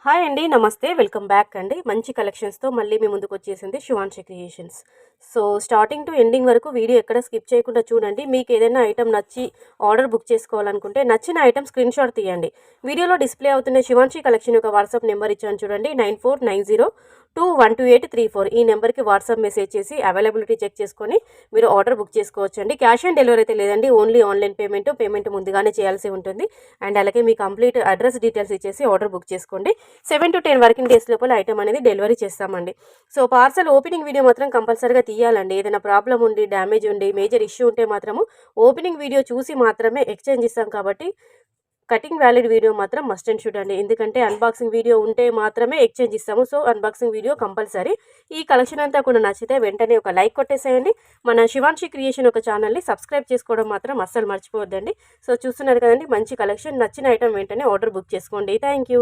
Hi అండి. నమస్తే. Welcome back అండి. మంచి కలెక్షన్స్‌తో మళ్ళీ మీ ముందుకొచ్చేసింది Shivanshi Creations. So, starting to ending వరకు వీడియో ఎక్కడ స్కిప్ చేయకుండా చూడండి. మీకేదైనా ఐటెమ్ నచ్చి ఆర్డర్ బుక్ చేసుకోవాలనుకుంటే నచ్చిన ఐటెమ్ స్క్రీన్‌షాట్ తీయండి. వీడియోలో డిస్‌ప్లే అవుతున్న శివాన్షి కలెక్షన్ యొక్క వాట్సాప్ నెంబర్ ఇచ్చాను చూడండి. 9490212834 ఈ నెంబర్‌కి వాట్సాప్ మెసేజ్ చేసి అవైలబిలిటీ చెక్ చేసుకొని మీరు ఆర్డర్ బుక్ చేసుకోవచ్చండి. క్యాష్ ఆన్ డెలివరీ అయితే లేదండి. ఓన్లీ ఆన్‌లైన్ పేమెంట్ ముందుగానే చేయాల్సి ఉంటుంది. అండ్ అలాగే మీ కంప్లీట్ అడ్రస్ డీటెయిల్స్ ఇచ్చేసి ఆర్డర్ బుక్ చేసుకోండి. 7 to 10 వర్కింగ్ డేస్ లోపల ఐటమ్ అనేది డెలివరీ చేస్తామండి. సో, పార్సల్ ఓపెనింగ్ వీడియో మాత్రం కంపల్సరీగా తీయాలండి. ఏదైనా ప్రాబ్లం ఉండి, డ్యామేజ్ ఉండి, మేజర్ ఇష్యూ ఉంటే మాత్రము ఓపెనింగ్ వీడియో చూసి మాత్రమే ఎక్స్చేంజ్ ఇస్తాం కాబట్టి కటింగ్ వ్యాలిడ్ వీడియో మాత్రం మస్ట్ అండ్ షుడ్ అండి. ఎందుకంటే అన్బాక్సింగ్ వీడియో ఉంటే మాత్రమే ఎక్స్చేంజ్ ఇస్తాము. So, unboxing video compulsory. ఈ కలెక్షన్ అంతా కూడా నచ్చితే వెంటనే ఒక లైక్ కొట్టేసేయండి. మన శివాన్షి క్రియేషన్ ఒక ఛానల్ని సబ్స్క్రైబ్ చేసుకోవడం మాత్రం అస్సలు మర్చిపోవద్దండి. సో, చూస్తున్నారు కదండి మంచి కలెక్షన్. నచ్చిన ఐటమ్ వెంటనే ఆర్డర్ బుక్ చేసుకోండి. Thank you.